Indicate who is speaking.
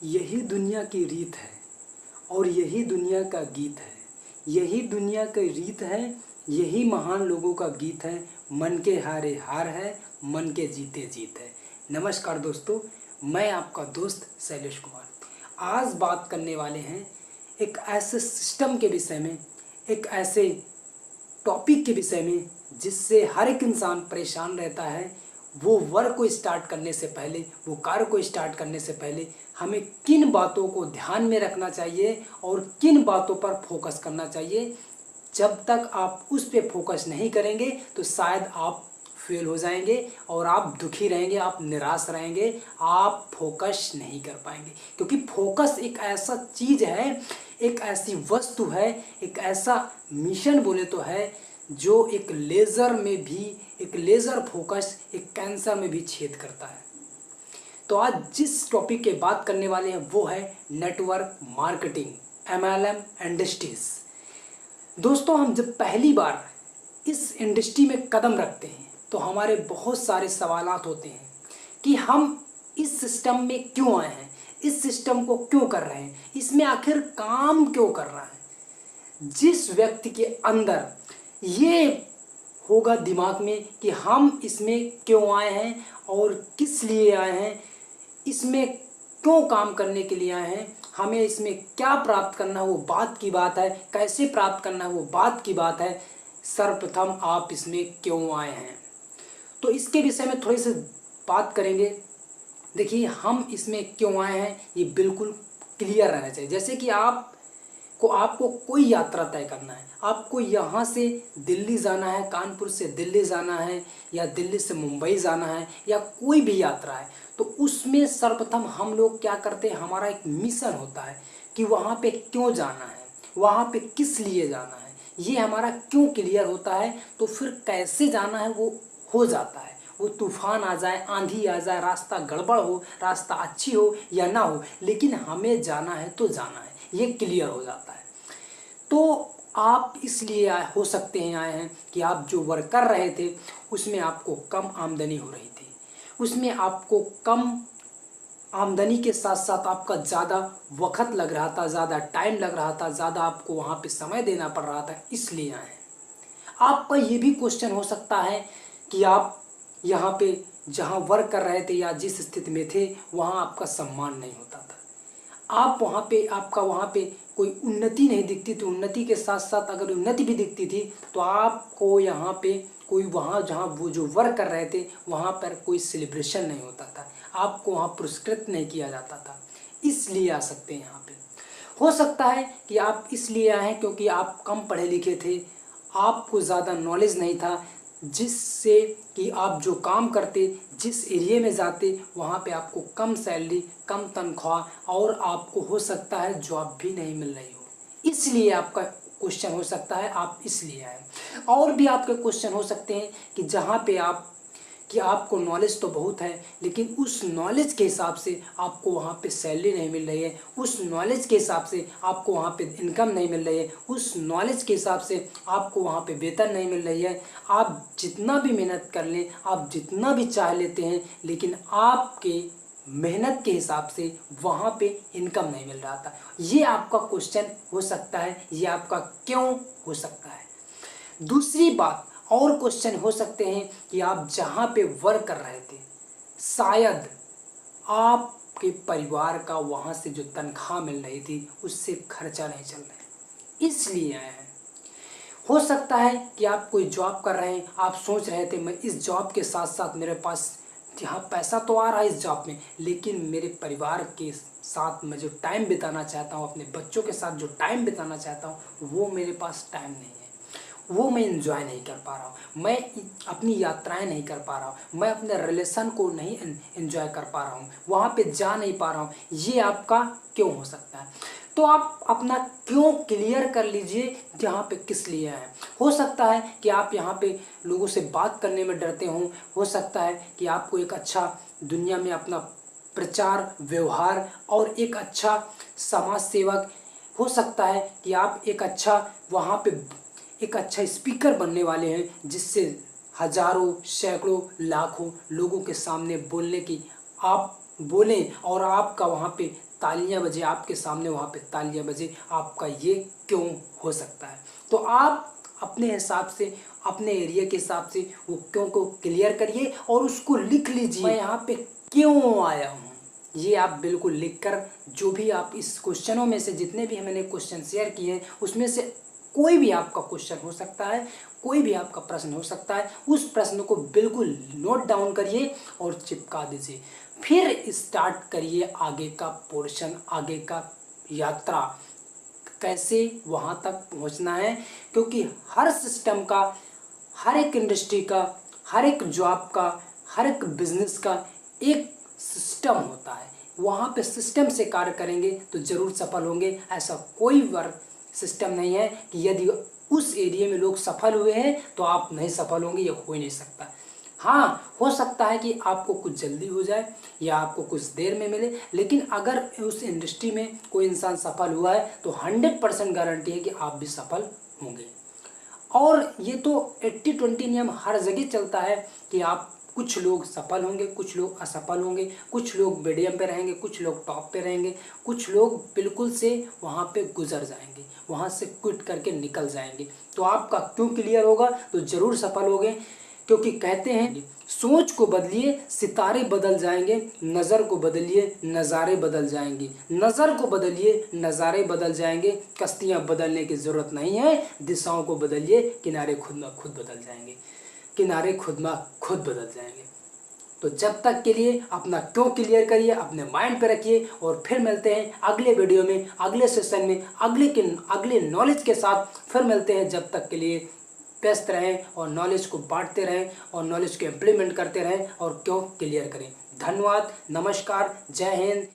Speaker 1: यही दुनिया की रीत है और यही दुनिया का गीत है। यही दुनिया की रीत है, यही महान लोगों का गीत है। मन के हारे हार है, मन के जीते जीत है। नमस्कार दोस्तों, मैं आपका दोस्त शैलेश कुमार। आज बात करने वाले हैं एक ऐसे सिस्टम के विषय में, एक ऐसे टॉपिक के विषय में जिससे हर एक इंसान परेशान रहता है। वो वर्क को स्टार्ट करने से पहले, वो कार्य को स्टार्ट करने से पहले हमें किन बातों को ध्यान में रखना चाहिए और किन बातों पर फोकस करना चाहिए। जब तक आप उस पे फोकस नहीं करेंगे तो शायद आप फेल हो जाएंगे और आप दुखी रहेंगे, आप निराश रहेंगे, आप फोकस नहीं कर पाएंगे। क्योंकि फोकस एक ऐसा चीज़ है, एक ऐसी वस्तु है, एक ऐसा मिशन बोले तो है जो एक लेज़र में भी, एक लेज़र फोकस एक कैंसर में भी छेद करता है। तो आज जिस टॉपिक के बात करने वाले हैं वो है नेटवर्क मार्केटिंग, MLM इंडस्ट्रीज। दोस्तों, हम जब पहली बार इस इंडस्ट्री में कदम रखते हैं तो हमारे बहुत सारे सवालात होते हैं कि हम इस सिस्टम में क्यों आए हैं, इस सिस्टम को क्यों कर रहे हैं, इसमें आखिर काम क्यों कर रहा है। जिस व्यक्ति के अंदर ये होगा दिमाग में कि हम इसमें क्यों आए हैं और किस लिए आए हैं, इसमें क्यों काम करने के लिए आए हैं, हमें इसमें क्या प्राप्त करना है वो बात की बात है, कैसे प्राप्त करना है वो बात की बात है, सर्वप्रथम आप इसमें क्यों आए हैं, तो इसके विषय में थोड़ी सी बात करेंगे। देखिए, हम इसमें क्यों आए हैं ये बिल्कुल क्लियर रहना चाहिए। जैसे कि आपको कोई यात्रा तय करना है, आपको यहाँ से दिल्ली जाना है, कानपुर से दिल्ली जाना है, या दिल्ली से मुंबई जाना है, या कोई भी यात्रा है, तो उसमें सर्वप्रथम हम लोग क्या करते हैं, हमारा एक मिशन होता है कि वहाँ पे क्यों जाना है, वहाँ पे किस लिए जाना है। ये हमारा क्यों क्लियर होता है तो फिर कैसे जाना है वो हो जाता है। वो तूफान आ जाए, आंधी आ जाए, रास्ता गड़बड़ हो, रास्ता अच्छी हो या ना हो, लेकिन हमें जाना है तो जाना है, ये क्लियर हो जाता है। तो आप इसलिए हो सकते हैं आए हैं कि आप जो वर्क कर रहे थे उसमें आपको कम आमदनी हो रही थी, उसमें आपको कम आमदनी के साथ साथ आपका ज़्यादा वक्त लग रहा था, ज़्यादा टाइम लग रहा था, ज़्यादा आपको वहाँ पे समय देना पड़ रहा था, इसलिए आए हैं। आपका ये भी क्वेश्चन हो सकता है कि आप यहाँ पे जहाँ वर्क कर रहे थे या जिस स्थिति में थे वहाँ आपका सम्मान नहीं होता था, आप वहाँ पे, आपका वहाँ पे कोई उन्नति नहीं दिखती थी। उन्नति के साथ साथ अगर उन्नति भी दिखती थी तो आपको यहाँ पे कोई, वहाँ जहाँ वो जो वर्क कर रहे थे वहाँ पर कोई सेलिब्रेशन नहीं होता था, आपको वहाँ पुरस्कृत नहीं किया जाता था, इसलिए आ सकते हैं यहाँ पे। हो सकता है कि आप इसलिए आए हैं क्योंकि आप कम पढ़े लिखे थे, आपको ज़्यादा नॉलेज नहीं था, जिससे कि आप जो काम करते, जिस एरिया में जाते वहाँ पे आपको कम सैलरी, कम तनख्वाह और आपको हो सकता है जॉब भी नहीं मिल रही हो, इसलिए आपका क्वेश्चन हो सकता है आप इसलिए आए। और भी आपके क्वेश्चन हो सकते हैं कि जहाँ पे आपको नॉलेज तो बहुत है लेकिन उस नॉलेज के हिसाब से आपको वहाँ पे सैलरी नहीं मिल रही है, उस नॉलेज के हिसाब से आपको वहाँ पे इनकम नहीं मिल रही है, उस नॉलेज के हिसाब से आपको वहाँ पे वेतन नहीं मिल रही है। आप जितना भी मेहनत कर लें, आप जितना भी चाह लेते हैं, लेकिन आपके मेहनत के हिसाब से वहाँ पे इनकम नहीं मिल रहा था। ये आपका क्वेश्चन हो सकता है, ये आपका क्यों हो सकता है। दूसरी बात और क्वेश्चन हो सकते हैं कि आप जहाँ पे वर्क कर रहे थे शायद आपके परिवार का वहाँ से जो तनख्वाह मिल रही थी उससे खर्चा नहीं चल रहा है, इसलिए आए हैं। हो सकता है कि आप कोई जॉब कर रहे हैं, आप सोच रहे थे मैं इस जॉब के साथ साथ मेरे पास यहाँ पैसा तो आ रहा है इस जॉब में, लेकिन मेरे परिवार के साथ मैं जो टाइम बिताना चाहता हूँ, अपने बच्चों के साथ जो टाइम बिताना चाहता हूँ वो मेरे पास टाइम नहीं है, वो मैं एंजॉय नहीं कर पा रहा हूँ, मैं अपनी यात्राएं नहीं कर पा रहा हूँ, मैं अपने रिलेशन को नहीं एंजॉय कर पा रहा हूँ, वहाँ पे जा नहीं पा रहा हूँ। ये आपका क्यों हो सकता है। तो आप अपना क्यों क्लियर कर लीजिए, जहाँ पे किस लिए आए। हो सकता है कि आप यहाँ पे लोगों से बात करने में डरते हों, हो सकता है कि आपको एक अच्छा दुनिया में अपना प्रचार व्यवहार और एक अच्छा समाज सेवक, हो सकता है कि आप एक अच्छा वहाँ पे एक अच्छा स्पीकर बनने वाले हैं जिससे हजारों, सैकड़ों, लाखों लोगों के सामने बोलने की आप बोलें और आपका वहाँ पे तालियां बजे, आपके सामने वहाँ पे तालियां बजे, आपका ये क्यों हो सकता है। तो आप अपने हिसाब से, अपने एरिया के हिसाब से वो क्यों को क्लियर करिए और उसको लिख लीजिए, मैं यहाँ पे क्यों आया हूँ। ये आप बिल्कुल लिखकर, जो भी आप इस क्वेश्चनों में से जितने भी मैंने क्वेश्चन शेयर किए हैं उसमें से कोई भी आपका क्वेश्चन हो सकता है, कोई भी आपका प्रश्न हो सकता है, उस प्रश्न को बिल्कुल नोट डाउन करिए और चिपका दीजिए। फिर स्टार्ट करिए आगे का पोर्शन, आगे का यात्रा, कैसे वहाँ तक पहुँचना है। क्योंकि हर सिस्टम का, हर एक इंडस्ट्री का, हर एक जॉब का, हर एक बिजनेस का एक सिस्टम होता है। वहाँ पे सिस्टम से कार्य करेंगे तो ज़रूर सफल होंगे। ऐसा कोई वर्क सिस्टम नहीं है कि यदि उस एरिया में लोग सफल हुए हैं तो आप नहीं सफल होंगे, ये हो ही नहीं सकता। हाँ, हो सकता है कि आपको कुछ जल्दी हो जाए या आपको कुछ देर में मिले, लेकिन अगर उस इंडस्ट्री में कोई इंसान सफल हुआ है तो 100% गारंटी है कि आप भी सफल होंगे। और ये तो 80-20 नियम हर जगह चलता है कि आप, कुछ लोग सफल होंगे, कुछ लोग असफल होंगे, कुछ लोग मीडियम पे रहेंगे, कुछ लोग टॉप पे रहेंगे, कुछ लोग बिल्कुल से वहाँ पे गुजर जाएंगे, वहाँ से क्विट करके निकल जाएंगे। तो आपका क्यों क्लियर होगा तो ज़रूर सफल होगे। क्योंकि कहते हैं सोच को बदलिए सितारे बदल जाएंगे, नज़र को बदलिए नज़ारे बदल जाएंगे, नज़र को बदलिए नज़ारे बदल जाएंगे, कश्तियाँ बदलने की ज़रूरत नहीं है, दिशाओं को बदलिए किनारे खुद ब खुद बदल जाएंगे, किनारे खुद ब खुद बदल जाएंगे। तो जब तक के लिए अपना क्यों क्लियर करिए, अपने माइंड पे रखिए और फिर मिलते हैं अगले वीडियो में, अगले सेशन में, अगले नॉलेज के साथ फिर मिलते हैं। जब तक के लिए व्यस्त रहें और नॉलेज को बांटते रहें और नॉलेज को इम्प्लीमेंट करते रहें और क्यों क्लियर करें। धन्यवाद, नमस्कार, जय हिंद।